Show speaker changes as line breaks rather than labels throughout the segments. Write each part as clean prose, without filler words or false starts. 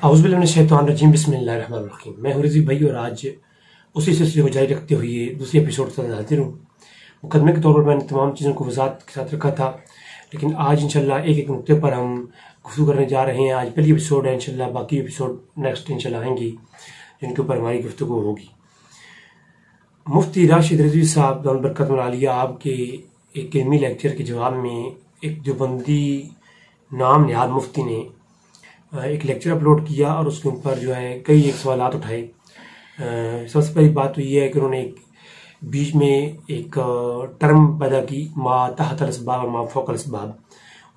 اعوذ باللہ من الشیطان الرجیم بسم اللہ الرحمن الرحیم۔ میں ہوں رضی بھائی اور آج اسی سلسلے کو جاری رکھتے ہوئے دوسری ایپیسوڈ کے ساتھ حاضر ہوں۔ مقدمے کے طور پر میں نے تمام چیزوں کو وضاحت کے ساتھ رکھا تھا، لیکن آج انشاءاللہ ایک ایک نقطے پر ہم گفتگو کرنے جا رہے ہیں۔ آج پہلی ایپیسوڈ ہے، انشاءاللہ باقی ایپیسوڈ نیکسٹ انشاءاللہ آئیں گی جن کے اوپر ہماری گفتگو ہوگی۔ مفتی راشد رضوی صاحب دامت برکاتہ العالیہ آپ کے ایک علمی لیکچر کے جواب میں ایک دیوبندی نام نہاد مفتی نے ایک لیکچر اپلوڈ کیا اور اس کے اوپر جو ہے کئی ایک سوالات اٹھائے۔ سب سے پہلی بات تو یہ ہے کہ انہوں نے بیچ میں ایک ٹرم پیدا کی، ما تحت الاسباب اور ما فوق الاسباب،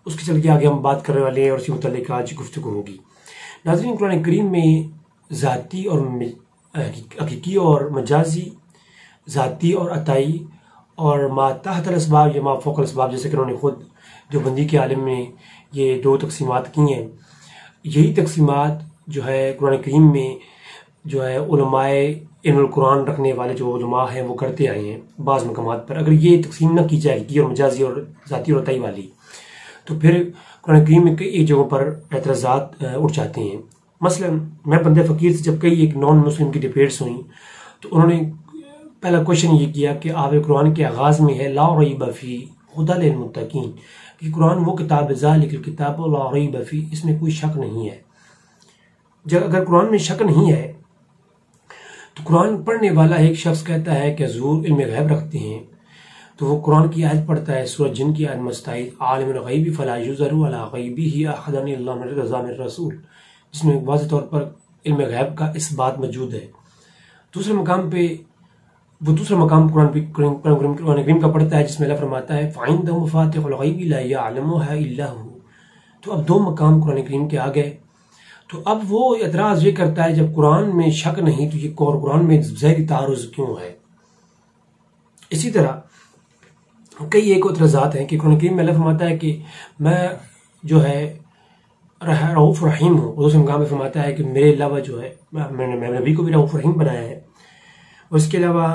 اس کے چل کے آگے ہم بات کرنے والے ہیں اور اسی متعلق آج گفتگو ہوگی۔ ناظرین، قرآن کریم میں ذاتی اور حقیقی اور مجازی، ذاتی اور عطائی، اور ما تحت الاسباب یا ما فوق الاسباب، جیسے کہ انہوں نے خود دیوبندی کے عالم میں یہ دو تقسیمات کی ہیں۔ یہی تقسیمات جو ہے قرآن کریم میں جو ہے علماء علم القرآن رکھنے والے جو علماء ہیں وہ کرتے آئے ہیں بعض مقامات پر۔ اگر یہ تقسیم نہ کی جائے گی اور مجازی اور ذاتی اور عطائی والی، تو پھر قرآن کریم میں کئی جگہوں پر اعتراضات اٹھ جاتے ہیں۔ مثلا میں بندہ فقیر سے جب کئی ایک نان مسلم کی ڈیبیٹس ہوئیں تو انہوں نے پہلا کوشچن یہ کیا کہ آپ قرآن کے آغاز میں ہے لا ریب فیہ ھدی للمتقین، کہ قرآن وہ کتاب ہے ذالک الکتاب لا ریب فیہ، اس میں کوئی شک نہیں ہے۔ جب اگر قرآن میں شک نہیں ہے تو قرآن پڑھنے والا ایک شخص کہتا ہے کہ حضور علم غیب رکھتے ہیں، تو وہ قرآن کی آیت پڑھتا ہے، سورہ جن کی آیت مستعد عالم الغیب فلا یظہر علی غیبہ احدا الا من ارتضی من رسول، جس میں واضح طور پر علم غیب کا اس بات موجود ہے۔ دوسرے مقام پہ وہ دوسرا مقام قرآن کریم کا پڑھتا ہے جس میں اللہ فرماتا ہے فَعِندَهُ مَفَاتِحُ الْغَيْبِ لَا يَعْلَمُهَا إِلَّا هُوَ۔ تو اب دو مقام قرآن کریم کے آ گئے۔ تو اب وہ اعتراض یہ کرتا ہے جب قرآن میں شک نہیں تو یہ قرآن میں ظاہری تعارض کیوں ہے؟ اسی طرح کئی ایک اعتراضات ہیں کہ قرآن کریم میں اللہ فرماتا ہے کہ میں جو ہے رؤوف رحیم ہوں، اور دوسرے مقام میں فرماتا ہے کہ میرے علاوہ جو ہے میں نے نبی کو بھی رؤوف رحیم بنایا ہے۔ اور اس کے علاوہ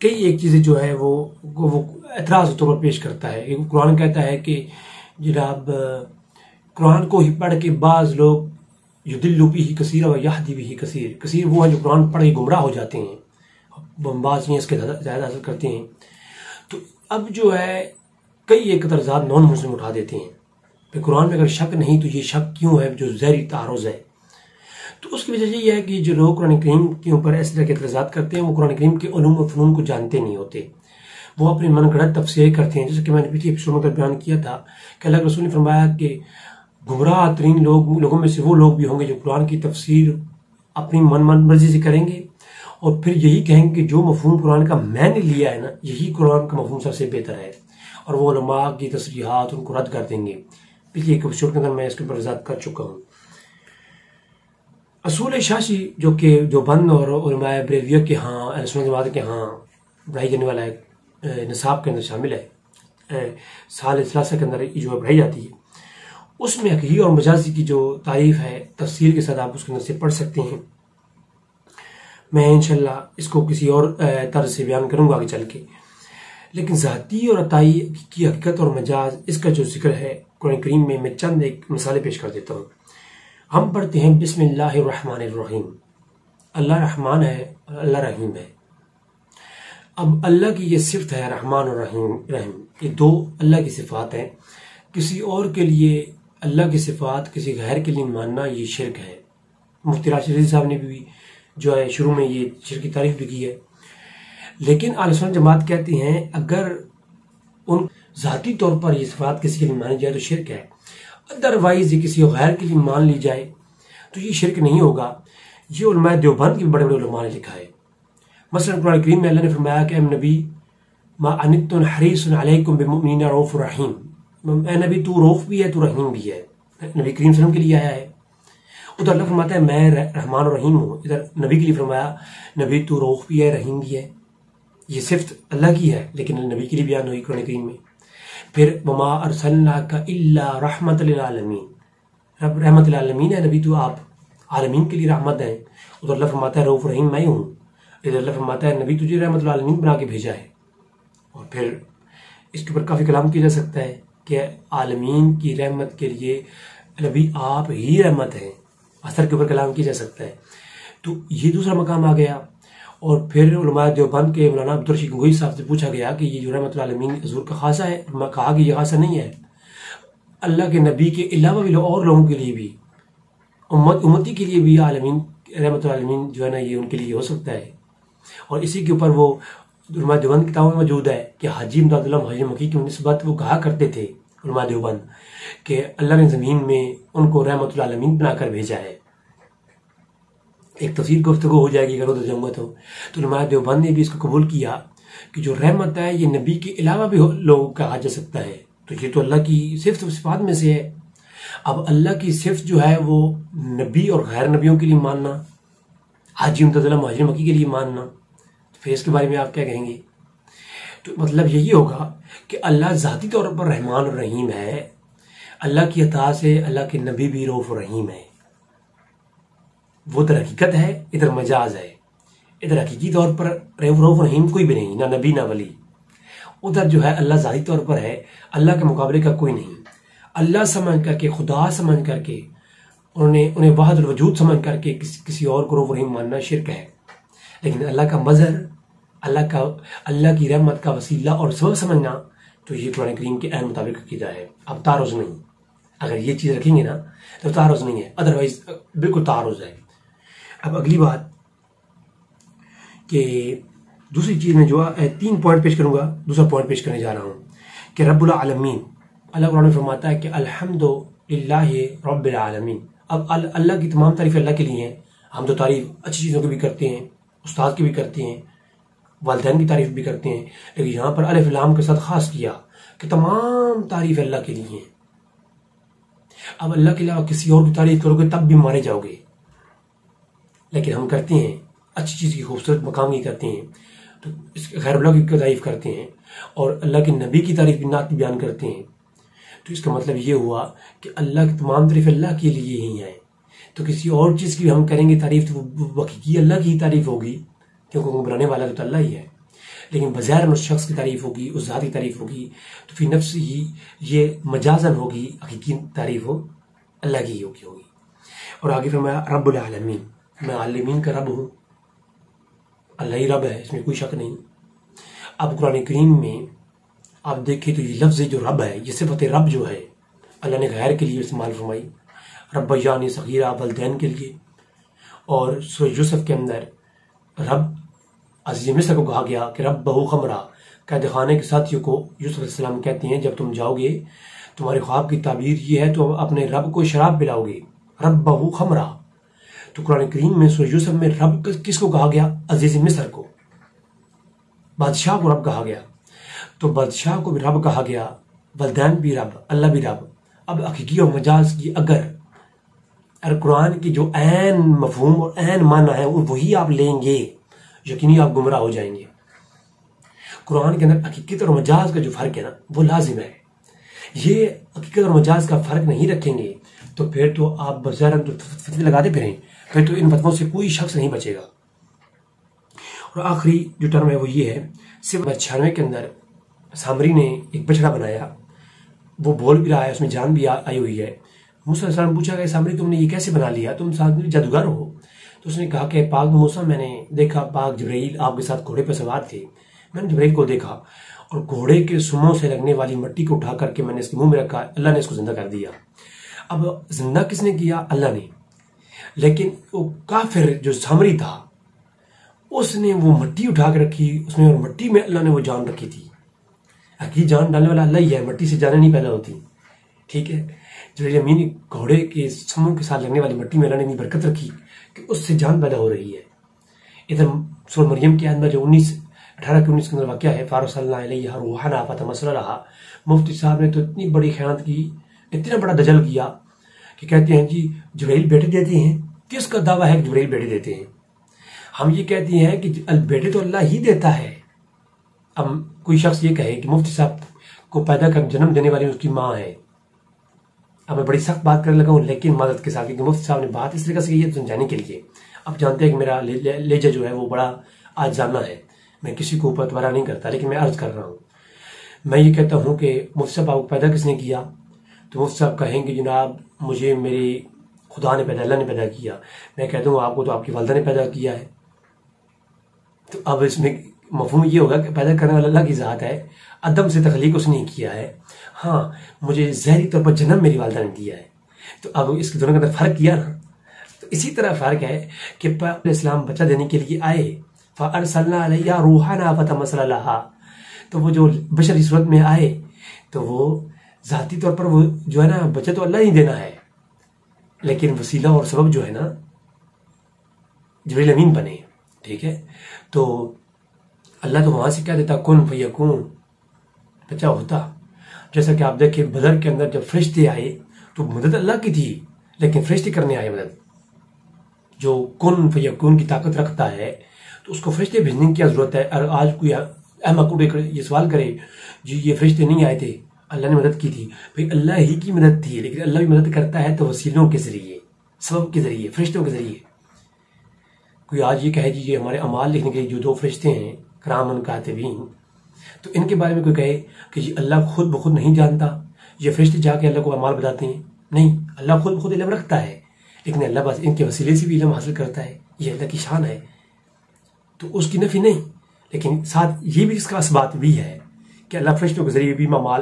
کئی ایک چیزیں جو ہے وہ اعتراض کے طور پر پیش کرتا ہے۔ قرآن کہتا ہے کہ جناب قرآن کو ہی پڑھ کے بعض لوگ یضل بہ کثیر و یہدی بہ کثیر، کثیر وہ ہیں جو قرآن پڑھ کے گمراہ ہو جاتے ہیں، بعض اس کے زیادہ حاصل کرتے ہیں۔ تو اب جو ہے کئی ایک اعتراضات نان مسلم اٹھا دیتے ہیں کہ قرآن میں اگر شک نہیں تو یہ شک کیوں ہے جو ظاہری تعارض ہے؟ تو اس کی وجہ یہ ہے کہ جو لوگ قرآن کریم کے اوپر اس طرح کے اعتراضات کرتے ہیں وہ قرآن کریم کے علوم و فنون کو جانتے نہیں ہوتے، وہ اپنے من گھڑت تفسیر کرتے ہیں۔ جیسے کہ میں نے پچھلی ایپیسوڈ میں بیان کیا تھا کہ اللہ کے رسول نے فرمایا کہ گمراہ ترین لوگوں میں سے وہ لوگ بھی ہوں گے جو قرآن کی تفسیر اپنی من مرضی سے کریں گے اور پھر یہی کہیں گے کہ جو مفہوم قرآن کا میں نے لیا ہے نا یہی قرآن کا مفہوم سب سے بہتر ہے، اور وہ علماء کی تصریحات ان کو رد کر دیں گے۔ پچھلی ایک ایپیسوڈ کے اندر میں اس کے اوپر وضاحت کر چکا ہوں۔ اصول شاشی جو کہ دیوبند اور علماء بریلویہ کے ہاں اہل سنت جماعت کے ہاں پڑھائی جانے والا نصاب کے اندر شامل ہے، سال ثلاثہ کے اندر جو پڑھائی جاتی ہے، اس میں حقیقی اور مجازی کی جو تعریف ہے تفسیر کے ساتھ آپ اس کے اندر سے پڑھ سکتے ہیں۔ میں انشاءاللہ اس کو کسی اور طرز سے بیان کروں گا آگے چل کے، لیکن ذاتی اور عطائی کی حقیقت اور مجاز اس کا جو ذکر ہے قرآن کریم میں چند ایک مثالیں پیش کر دیتا ہوں۔ ہم پڑھتے ہیں بسم اللہ الرحمن الرحیم، اللہ رحمان ہے اور اللہ رحیم ہے۔ اب اللہ کی یہ صفت ہے رحمان اور رحیم، یہ دو اللہ کی صفات ہیں۔ کسی اور کے لیے اللہ کی صفات کسی غیر کے لیے ماننا یہ شرک ہے۔ مفتی راشد رضوی صاحب نے بھی جو ہے شروع میں یہ شرک کی تعریف بھی کی ہے، لیکن اہل سنت جماعت کہتے ہیں اگر ان ذاتی طور پر یہ صفات کسی کے لیے مانی جائے تو شرک ہے، ادروائز یہ کسی غیر کے لیے مان لی جائے تو یہ شرک نہیں ہوگا۔ یہ علماء دیوبند کے بڑے بڑے علماء نے لکھا ہے۔ مثلا قرآن کریم میں اللہ نے فرمایا کہ اے نبی ما عنتم حریص علیکم بالمؤمنین رؤوف رحیم، اے نبی تو رؤوف بھی ہے تو رحیم بھی ہے، نبی کریم صلی اللہ علیہ وسلم کے لیے آیا ہے۔ ادھر اللہ فرماتا ہے میں رحمان و رحیم ہوں، ادھر نبی کے لیے فرمایا نبی تو رؤوف بھی ہے رحیم بھی ہے۔ یہ صفت اللہ کی ہے لیکن نبی کے لیے بیان ہوئی قرآن کریم میں۔ پھر وما ارسلناک الا رحمت للعالمین، رب رحمت للعالمین ہے نبی، تو آپ عالمین کے لیے رحمت ہیں۔ ادھر اللہ فرماتا ہے رؤوف رحیم میں ہوں، ادھر اللہ فرماتا ہے نبی تجھے رحمت للعالمین بنا کے بھیجا ہے۔ اور پھر اس کے اوپر کافی کلام کیا جا سکتا ہے کہ عالمین کی رحمت کے لیے نبی آپ ہی رحمت ہیں، اثر کے اوپر کلام کیا جا سکتا ہے. تو یہ دوسرا مقام آ گیا. اور پھر علماء دیوبند کے مولانا عبدالرشید گنگوئی صاحب سے پوچھا گیا کہ یہ جو رحمۃ اللہ عالمین حضور کا خاصہ ہے. کہا کہ یہ خاصہ نہیں ہے، اللہ کے نبی کے علاوہ بھی اور لوگوں کے لیے بھی، امتی کے لیے بھی عالمین رحمۃ اللہ عالمین جو ہے نا یہ ان کے لیے ہو سکتا ہے. اور اسی کے اوپر وہ علماء دیوبند کی کتابوں میں موجود ہے کہ حاجی امداد اللہ مہاجر مکی کی نسبت وہ کہا کرتے تھے علماء دیوبند کہ اللہ نے زمین میں ان کو رحمۃ اللہ عالمین بنا کر بھیجا ہے. ایک تفسیر گفتگو ہو جائے گی اگر ادھر جمع تو علماء دیوبند نے بھی اس کو قبول کیا کہ جو رحمت ہے یہ نبی کے علاوہ بھی لوگوں کا کہا جا سکتا ہے. تو یہ تو اللہ کی صفت و صفات میں سے ہے. اب اللہ کی صفت جو ہے وہ نبی اور غیر نبیوں کے لیے ماننا، حاجی امداد اللہ مہاجر مکی کے لیے ماننا، تو پھر اس کے بارے میں آپ کیا کہیں گے؟ تو مطلب یہی ہوگا کہ اللہ ذاتی طور پر رحمان اور رحیم ہے. اللہ کی عطا سے اللہ کے نبی بھی رؤوف رحیم ہے. وہ ادھر حقیقت ہے، ادھر مجاز ہے. ادھر حقیقی طور پر رؤوف رحیم کوئی بھی نہیں، نہ نبی نہ ولی. ادھر جو ہے اللہ ذاتی طور پر ہے، اللہ کے مقابلے کا کوئی نہیں. اللہ سمجھ کر کے، خدا سمجھ کر کے، انہیں وحد الوجود سمجھ کر کے کسی اور کو رؤوف رحیم ماننا شرک ہے. لیکن اللہ کا مظہر، اللہ کی رحمت کا وسیلہ اور سبب سمجھنا تو یہ قرآن کریم کے عین مطابق عقیدہ ہے. اب تعارض نہیں، اگر یہ چیز رکھیں گے نا تو تعارض نہیں ہے، ادروائز بالکل تعارض ہے. اب اگلی بات کہ دوسری چیز میں جو 3 پوائنٹ پیش کروں گا، دوسرا پوائنٹ پیش کرنے جا رہا ہوں کہ رب العالمین. اللہ قرآن میں فرماتا ہے کہ الحمد للہ رب العالمین. اب اللہ کی تمام تعریف اللہ کے لیے ہیں. ہم تو تعریف اچھی چیزوں کی بھی کرتے ہیں، استاد کی بھی کرتے ہیں، والدین کی تعریف بھی کرتے ہیں، لیکن یہاں پر الف لام کے ساتھ خاص کیا کہ تمام تعریف اللہ کے لیے ہیں. اب اللہ کے علاوہ کسی اور کی تعریف کرو گے تب بھی مارے جاؤ گے. لیکن ہم کرتے ہیں اچھی چیز کی، خوبصورت مقام کی کرتے ہیں، تو اس غیر اللہ کی تعریف کرتے ہیں اور اللہ کے نبی کی تعریف نعت بیان کرتے ہیں. تو اس کا مطلب یہ ہوا کہ اللہ کی تمام تعریف اللہ کے لیے ہی ہیں. تو کسی اور چیز کی ہم کریں گے تعریف تو وہ حقیقی اللہ کی ہی تعریف ہوگی، کیونکہ وہ بنانے والا تو اللہ ہی ہے. لیکن بظاہر اس شخص کی تعریف ہوگی، اس ذات کی تعریف ہوگی، تو فی نفس ہی یہ مجازن ہوگی، حقیقی تعریف ہو اللہ کی ہی ہوگی. اور آگے فرمایا رب العالمین، میں عالمین کا رب ہوں. اللہ ہی رب ہے، اس میں کوئی شک نہیں. اب قرآن کریم میں آپ دیکھیں تو یہ لفظ جو رب ہے، یہ صفت رب جو ہے اللہ نے غیر کے لیے استعمال فرمائی. رب یعنی صغیرہ والدین کے لیے. اور سورہ یوسف کے اندر رب عزیز مصر کو کہا گیا کہ رب بہو خمرہ، قید خانے کے ساتھیوں کو یوسف علیہ السلام کہتے ہیں جب تم جاؤ گے تمہارے خواب کی تعبیر یہ ہے تو اپنے رب کو شراب پلاؤ گے، رب بہو خمرہ. تو قرآن کریم میں سورہ یوسف میں رب کس کو کہا گیا؟ عزیز مصر کو، بادشاہ کو رب کہا گیا. تو بادشاہ کو بھی رب کہا گیا، والدین بھی رب، اللہ بھی رب. اب حقیقی اور مجاز کی اگر قرآن کی جو عین مفہوم اور عین معنی ہے وہی آپ لیں گے، یقینی آپ گمراہ ہو جائیں گے. قرآن کے اندر حقیقت اور مجاز کا جو فرق ہے نا وہ لازم ہے. یہ حقیقت اور مجاز کا فرق نہیں رکھیں گے تو پھر تو آپ بظاہر فتوے لگاتے پھریں، پھر تو ان فتووں سے کوئی شخص نہیں بچے گا. اور آخری جو ٹرم ہے وہ یہ ہے، صرف 96 کے اندر سامری نے ایک بچڑا بنایا، وہ بول بھی رہا ہے، اس میں جان بھی آئی ہوئی ہے. موسیٰ علیہ السلام پوچھا کہ سامری تم نے یہ کیسے بنا لیا، تم جادوگر ہو؟ تو اس نے کہا کہ پاک موسیٰ میں نے دیکھا پاک جبرائیل آپ کے ساتھ گھوڑے پہ سوار تھے، میں نے جبرائیل کو دیکھا اور گھوڑے کے سموں سے لگنے والی مٹی کو اٹھا کر کے میں نے اس کے منہ میں رکھا، اللہ نے اس کو زندہ کر دیا. اب زندہ کس نے کیا؟ اللہ نے. لیکن وہ کافر جو سامری تھا اس نے وہ مٹی اٹھا کے رکھی، اس میں اور مٹی میں اللہ نے وہ جان رکھی تھی. حقیقی جان ڈالنے والا اللہ ہی ہے، مٹی سے جانیں نہیں پیدا ہوتی. ٹھیک ہے، جو زمین گھوڑے کے سموں کے ساتھ لگنے والی مٹی میں اللہ نے اتنی برکت رکھی کہ اس سے جان پیدا ہو رہی ہے. ادھر سورہ مریم کے اندر جو 18 کے 19 کے اندر واقعہ ہے، فارسلنا الیہا روحنا فتمثل لہا. مفتی صاحب نے تو اتنی بڑی خیانت کی، اتنا بڑا دجل کیا کہ کہتے ہیں جی جبرائیل بیٹے دیتے ہیں. کس کا دعویٰ ہے کہ جبرائیل بیٹے دیتے ہیں؟ ہم یہ کہتے ہیں کہ بیٹے تو اللہ ہی دیتا ہے. اب کوئی شخص یہ کہے کہ مفتی صاحب کو پیدا کر جنم دینے والی اس کی ماں ہے. اب میں بڑی سخت بات کرنے لگا ہوں لیکن معذرت کے ساتھ کہ مفتی صاحب نے بات اس طریقے سے کی ہے سمجھانے کے لیے. اب جانتے ہیں کہ میرا لہجہ جو ہے وہ بڑا آج جاننا ہے، میں کسی کو اوپر تبارہ نہیں کرتا، لیکن میں عرض کر رہا ہوں. میں یہ کہتا ہوں کہ مفتی صاحب آپ کو پیدا کس نے کیا؟ تو مفتی صاحب کہیں گے جناب مجھے میری خدا نے پیدا، اللہ نے پیدا کیا. میں کہتا ہوں آپ کو تو آپ کی والدہ نے پیدا کیا ہے. تو اب اس میں مفہوم یہ ہوگا کہ پیدا کرنے والا اللہ کی ذات ہے، عدم سے تخلیق اس نے کیا ہے. ہاں مجھے ظاہری طور پر جنم میری والدہ نے دیا ہے. تو اب اس کے دونوں کے اندر فرق کیا نا. تو اسی طرح فرق ہے کہ علیہ السلام بچہ دینے کے لیے آئے، فَأَرْسَلْنَا عَلَيْهَا رُوحَنَا فَتَمَثَّلَ لَهَا. تو وہ جو بشری صورت میں آئے تو وہ ذاتی طور پر وہ جو ہے نا بچہ تو اللہ ہی دینا ہے، لیکن وسیلہ اور سبب جو ہے نا جبریل امین بنے. ٹھیک ہے، تو اللہ تو وہاں سے کیا دیتا، کن فیکون، بچہ ہوتا. جیسا کہ آپ دیکھیں بدر کے اندر جب فرشتے آئے تو مدد اللہ کی تھی، لیکن فرشتے کرنے آئے مدد. جو کن فیکون کی طاقت رکھتا ہے تو اس کو فرشتے بھیجنے کی کیا ضرورت ہے. اور آج کوئی احمق یہ سوال کرے جی یہ فرشتے نہیں آئے تھے، اللہ نے مدد کی تھی. بھئی اللہ ہی کی مدد تھی، لیکن اللہ بھی مدد کرتا ہے تو وسیلوں کے ذریعے، سبب کے ذریعے، فرشتوں کے ذریعے. کوئی آج یہ کہے جی یہ ہمارے اعمال لکھنے کے لیے جو 2 فرشتے ہیں کرامن کاتبین، تو ان کے بارے میں کوئی کہے کہ جی اللہ خود بخود نہیں جانتا، یہ فرشتے جا کے اللہ کو اعمال بتاتے ہیں. نہیں، اللہ خود بخود علم رکھتا ہے، لیکن اللہ بس ان کے وسیلے سے بھی علم حاصل کرتا ہے. یہ اللہ کی شان ہے، تو اس کی نفی نہیں، لیکن ساتھ یہ بھی اس کا اثبات بھی ہے کہ اللہ فرشتوں کے ذریعے بھی اعمال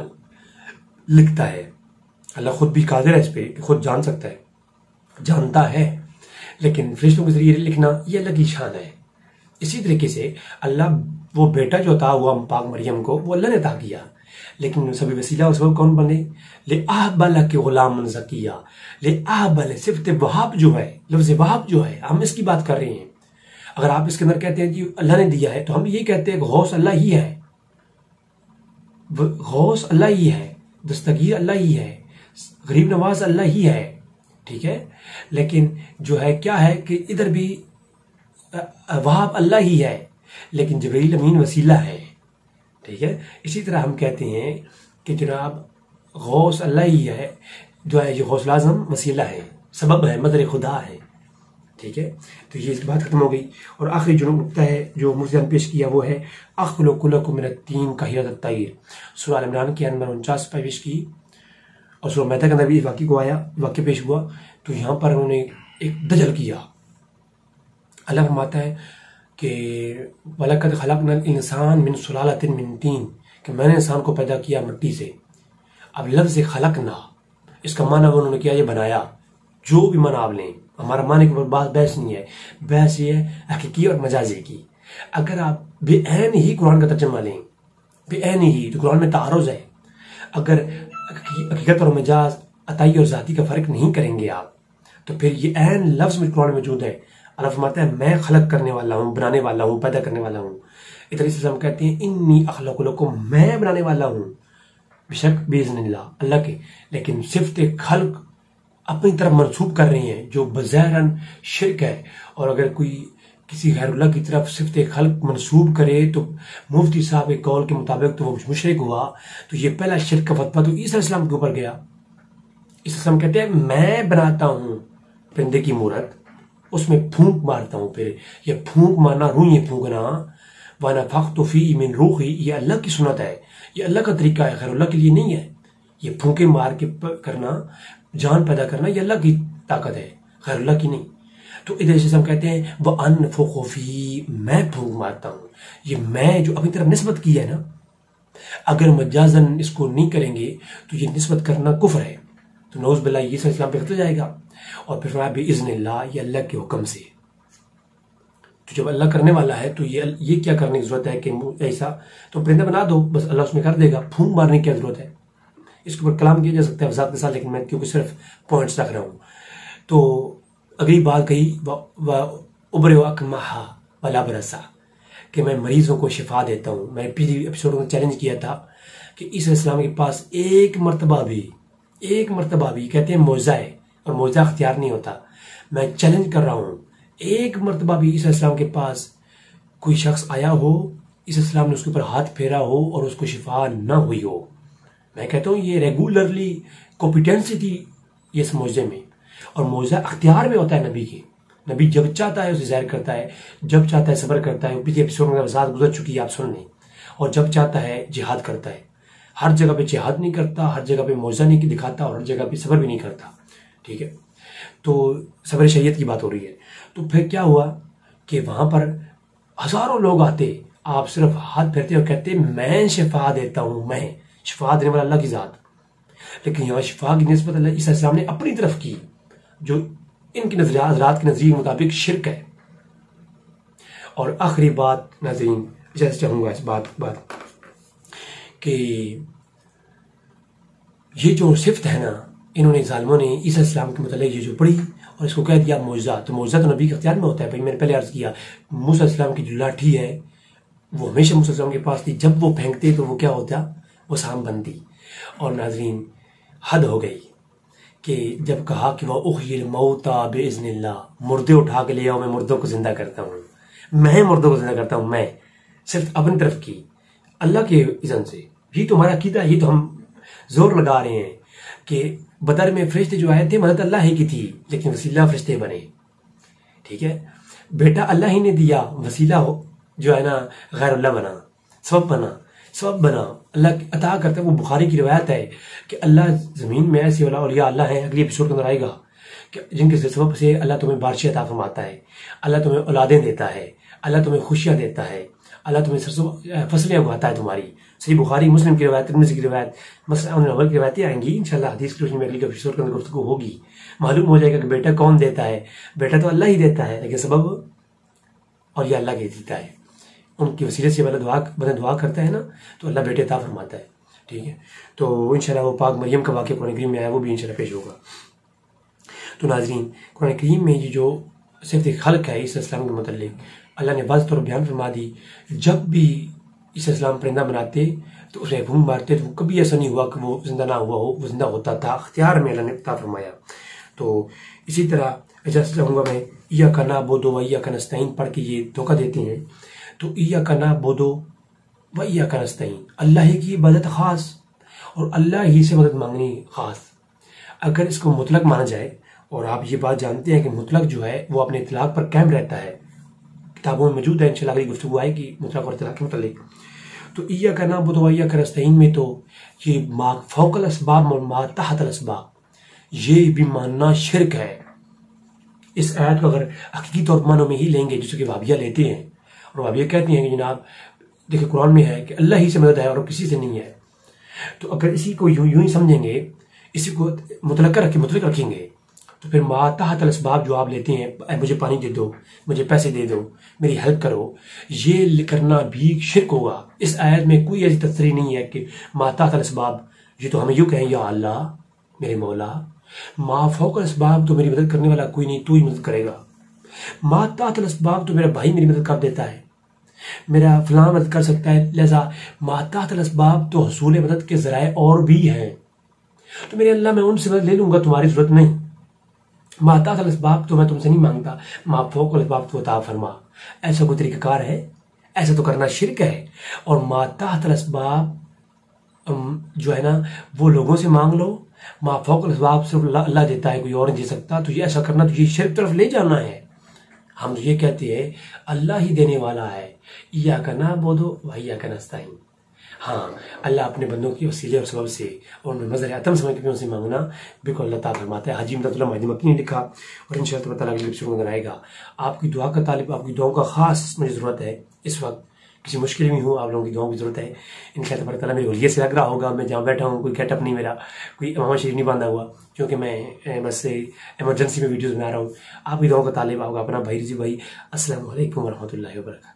لکھتا ہے. اللہ خود بھی قادر ہے اس پہ کہ خود جان سکتا ہے، جانتا ہے، لیکن فرشتوں کے ذریعے لکھنا یہ اللہ کی شان ہے. اسی طریقے سے اللہ وہ بیٹا جو عطا ہوا پاک مریم کو وہ اللہ نے عطا کیا، لیکن سبھی وسیلہ اور سبب کون بنے؟ لِأَهْبَ لَكِ غُلَامًا زَكِيًّا. لِأَهْبَ صفت وہاب جو ہے، لفظ وہاب جو ہے، ہم اس کی بات کر رہے ہیں. اگر آپ اس کے اندر کہتے ہیں جی اللہ نے دیا ہے تو ہم یہ کہتے ہیں کہ غوث اللہ ہی ہے، غوث اللہ ہی ہے، دستگیر اللہ ہی ہے، غریب نواز اللہ ہی ہے. ٹھیک ہے، لیکن جو ہے کیا ہے کہ ادھر بھی وہاب اللہ ہی ہے، لیکن جبریل امین وسیلہ ہے. ٹھیک ہے، اسی طرح ہم کہتے ہیں کہ جناب غوث اللہ ہی ہے، جو ہے یہ غوث العظم وسیلہ ہے، سبب ہے، مدر خدا ہے. ٹھیک ہے، تو یہ بات ختم ہو گئی. اور آخری جو نقطہ ہے جو مرزا نے پیش کیا وہ ہے اخلق لکم من الطین کہیئۃ الطیر. سورہ عمران کی نمبر 49 پیش کی، اور سورہ مائدہ کے اندر بھی واقعہ پیش ہوا. تو یہاں پر انہوں نے ایک دجل کیا. اللہ فرماتا ہے کہ وَلَقَدْ خَلَقْنَا الْإِنسَانَ مِنْ سُلَالَةٍ مِنْ طِينٍ، کہ میں نے انسان کو پیدا کیا مٹی سے. اب لفظ خلقنا اس کا معنی انہوں نے کیا یہ بنایا. جو بھی معنی آپ لیں، ہمارا معنی کے بعد بحث نہیں ہے، بحث یہ ہے حقیقی اور مجازی کی. اگر آپ بے عین ہی قرآن کا ترجمہ لیں، بے عین ہی، تو قرآن میں تعارض ہے. اگر حقیقت اور مجاز، عطائی اور ذاتی کا فرق نہیں کریں گے آپ، تو پھر یہ عین لفظ میں قرآن موجود ہے. اللہ فرماتا ہے میں خلق کرنے والا ہوں، بنانے والا ہوں، پیدا کرنے والا ہوں. ادھر سے ہم کہتے ہیں انی اخلق لکم، میں بنانے والا ہوں، بے شک باذن اللہ کے. لیکن صفت خلق اپنی طرف منسوب کر رہی ہیں جو بظاہراً شرک ہے. اور اگر کوئی کسی غیر اللہ کی طرف صفت خلق منسوب کرے تو مفتی صاحب کے قول کے مطابق تو وہ مشرک ہوا. تو یہ پہلا شرک کا فتویٰ تو عیسیٰ علیہ السلام کے اوپر گیا. عیسیٰ علیہ السلام کہتے ہیں میں بناتا ہوں پرندے کی مورت، اس میں پھونک مارتا ہوں. پھر یہ پھونک مارنا، روح یہ پھونکنا، وَنَفَخْتُ فِيهِ مِنْ رُوحِي، یہ اللہ کی سنت ہے، یہ اللہ کا طریقہ ہے، غیر اللہ کے لیے نہیں ہے. یہ پھونکے مار کے کرنا، جان پیدا کرنا، یہ اللہ کی طاقت ہے، غیر اللہ کی نہیں. تو ادھر سے ہم کہتے ہیں وَأَنفُخُ فِيهِ، میں پھونک مارتا ہوں. یہ میں جو اپنی طرف نسبت کی ہے نا، اگر مجازن اس کو نہیں کریں گے تو یہ نسبت کرنا کفر ہے. تو نعوذ باللہ یہ سب اسلام پہ ختم جائے گا. اور پھر فرمایا بِإِذْنِ اللَّهِ، یہ اللہ کے حکم سے. تو جب اللہ کرنے والا ہے تو یہ کیا کرنے کی ضرورت ہے کہ ایسا تو پرندہ بنا دو، بس اللہ اس میں کر دے گا. پھونک مارنے کی کیا ضرورت ہے؟ اس کے اوپر کلام کیا جا سکتا ہے وضاحت کے ساتھ، لیکن میں کیونکہ صرف پوائنٹس رکھ رہا ہوں. تو اگلی بات کہی وَأُبْرِئُ الْأَكْمَحَ وَالْأَبْرَصَ، کہ میں مریضوں کو شفا دیتا ہوں. میں پہلی ایپیسوڈ میں چیلنج کیا تھا کہ عیسیٰ علیہ السلام کے پاس ایک مرتبہ بھی کہتے ہیں معجزہ ہے، اور معجزہ اختیار نہیں ہوتا. میں چیلنج کر رہا ہوں، ایک مرتبہ بھی عیسیٰ علیہ السلام کے پاس کوئی شخص آیا ہو، عیسیٰ علیہ السلام نے اس کے اوپر ہاتھ پھیرا ہو اور اس کو شفا نہ ہوئی ہو. میں کہتا ہوں یہ ریگولرلی کمپیٹنسی تھی اس معجزے میں. اور معجزہ اختیار میں ہوتا ہے نبی کے. نبی جب چاہتا ہے اسے ظاہر کرتا ہے، جب چاہتا ہے صبر کرتا ہے. پچھلے ایپیسوڈ میں وضاحت گزر چکی ہے، آپ سن لیں. اور جب چاہتا ہے جہاد کرتا ہے. ہر جگہ پہ جہاد نہیں کرتا، ہر جگہ پہ معجزہ نہیں دکھاتا، اور ہر جگہ پہ صبر بھی نہیں کرتا. ٹھیک ہے، تو صبر شریعت کی بات ہو رہی ہے. تو پھر کیا ہوا کہ وہاں پر ہزاروں لوگ آتے, آپ صرف ہاتھ پھیرتے اور کہتے میں شفا دیتا ہوں, میں شفا دینے والا اللہ کی ذات. لیکن یہاں شفا کی نسبت اللہ عیسیٰ السلام نے اپنی طرف کی, جو ان کی نظریات حضرات کے نظریے کے مطابق شرک ہے. اور آخری بات ناظرین, جیسے چاہوں گا اس بات کہ یہ جو صفت ہے نا, انہوں نے ظالموں نے عیسیٰ السلام کے متعلق یہ جو پڑھی اور اس کو کہہ دیا معجزہ. تو معجزہ تو نبی کے اختیار میں ہوتا ہے. بھائی میں نے پہلے عرض کیا, موسیٰ السلام کی جو لاٹھی ہے وہ ہمیشہ موسیٰ السلام کے پاس تھی, جب وہ پھینکتے تو وہ کیا ہوتا, وہ سام بنتی. اور ناظرین حد ہو گئی کہ جب کہا کہ وہ احیی الموتى باذن اللہ, مردے اٹھا کے لے آؤ, میں مردوں کو زندہ کرتا ہوں, میں مردوں کو زندہ کرتا ہوں, میں صرف اپنی طرف کی اللہ کے اذن سے. یہ تو ہمارا عقیدہ ہے, یہ تو ہم زور لگا رہے ہیں کہ بدر میں فرشتے جو آئے تھے مدد اللہ ہی کی تھی, لیکن وسیلہ فرشتے بنے. ٹھیک ہے, بیٹا اللہ ہی نے دیا, وسیلہ جو ہے نا غیر اللہ بنا, سبب بنا, اللہ عطا کرتا ہے. وہ بخاری کی روایت ہے کہ اللہ زمین میں ایسے اولیاء اللہ ہیں, اگلی ایپیسوڈ کے اندر آئے گا, کہ جن کے سبب سے اللہ تمہیں بارشیں عطا فرماتا ہے, اللہ تمہیں اولادیں دیتا ہے, اللہ تمہیں خوشیاں دیتا ہے, اللہ تمہیں فصلیں اگاتا ہے تمہاری. صحیح بخاری مسلم کی روایت, ترمذی کی روایت, مسلم اول کی روایتیں آئیں گی انشاءاللہ. حدیث کی روشنی میں اگلی ایپیسوڈ کے اندر گفتگو ہوگی, معلوم ہو جائے گا کہ بیٹا کون دیتا ہے. بیٹا تو اللہ ہی دیتا ہے, لیکن سبب اور یہ اللہ کے دیتا ہے. ان کی وسیلے سے بندہ دعا کرتا ہے نا, تو اللہ بیٹے عطا فرماتا ہے. ٹھیک ہے, تو انشاءاللہ وہ پاک مریم کا واقعہ قرآن کریم میں آیا, وہ بھی انشاءاللہ پیش ہوگا. تو ناظرین قرآن کریم میں یہ جو صرف ایک خلق ہے عیسیٰ السلام کے متعلق, اللہ نے واضح طور پر بیان فرما دی. جب بھی عیسیٰ السلام پرندہ بناتے تو اسے بھونگ مارتے, تو کبھی ایسا نہیں ہوا کہ وہ زندہ نہ ہوا ہو, وہ زندہ ہوتا تھا, اختیار میں اللہ نے عطا فرمایا. تو اسی طرح اجازت چاہوں گا میں, ایاک نعبد و ایاک نستعین پڑھ کے یہ دھوکہ دیتے ہیں. تو ایاک نعبد و ایاک نستعین, اللہ ہی کی عبادت خاص اور اللہ ہی سے مدد مانگنی خاص. اگر اس کو مطلق مانا جائے, اور آپ یہ بات جانتے ہیں کہ مطلق جو ہے وہ اپنے اطلاق پر قائم رہتا ہے, کتابوں میں موجود ہے, انشاءاللہ اگلی گفتگو آئے گی مطلق اور اطلاق کے متعلق. تو ایاک نعبد و ایاک نستعین میں تو یہ ما فوق الاسباب اور ما تحت الاسباب, یہ بھی ماننا شرک ہے. اس آیت کو اگر حقیقی طور پر معنوں میں ہی لیں گے, جسے کہ وہابیہ لیتے ہیں, اور وہابیہ کہتے ہیں کہ جناب دیکھیں قرآن میں ہے کہ اللہ ہی سے مدد ہے اور کسی سے نہیں ہے, تو اگر اسی کو یوں ہی سمجھیں گے, اسی کو مطلق رکھیں گے, تو پھر ما تحت الاسباب جو آپ لیتے ہیں, مجھے پانی دے دو, مجھے پیسے دے دو, میری ہیلپ کرو, یہ کرنا بھی شرک ہوگا. اس آیت میں کوئی ایسی تصریح نہیں ہے کہ ما تحت الاسباب, یہ تو ہمیں یوں کہیں یا اللہ میرے مولا, ما فوق الاسباب تو میری مدد کرنے والا کوئی نہیں, تو ہی مدد کرے گا. ما تحت الاسباب تو میرا بھائی میری مدد کر دیتا ہے, میرا فلاں مدد کر سکتا ہے, لہذا ما تحت الاسباب تو حصول مدد کے ذرائع اور بھی ہیں, تو میرے اللہ میں ان سے مدد لے لوں گا, تمہاری ضرورت نہیں. ما تحت الاسباب تو میں تم سے نہیں مانگتا, ما فوق الاسباب تو عطا فرما. ایسا کوئی طریقہ کار ہے؟ ایسا تو کرنا شرک ہے. اور ما تحت الاسباب جو ہے نا وہ لوگوں سے مانگ لو, ما فوق الاسباب صرف اللہ دیتا ہے, کوئی اور نہیں دے سکتا, تو یہ ایسا کرنا تو یہ شرک طرف لے جانا ہے. ہم تو یہ کہتے ہیں اللہ ہی دینے والا ہے, ایاک نعبد و ایاک نستعین. ہاں, اللہ اپنے بندوں کی وسیلے اور سبب سے اور مظہر عطم سمجھ کے ان سے مانگنا بالکل اللہ تعالیٰ فرماتا ہے. حاجی امداد اللہ مہدی مکی نے لکھا, اور انشاءاللہ تعالیٰ اگلی ایپیسوڈ میں آئے گا. آپ کی دعا کا طالب, آپ کی دعاؤں کا خاص مجھے ضرورت ہے. اس وقت کسی مشکل میں ہوں, آپ لوگوں کی دعاؤں کی ضرورت ہے. انشاءاللہ تعالیٰ میری ولیت سے لگ رہا ہوگا, میں جہاں بیٹھا ہوں کوئی گیٹ اپ نہیں میرا, کوئی امامہ شریف نہیں باندھا ہوا, کیونکہ میں بس ایمرجنسی میں ویڈیوز بنا رہا ہوں. آپ کی دعاؤں کا طالب ہوگا اپنا بھائی رضی بھائی. السلام علیکم ورحمۃ اللہ وبرکاتہ.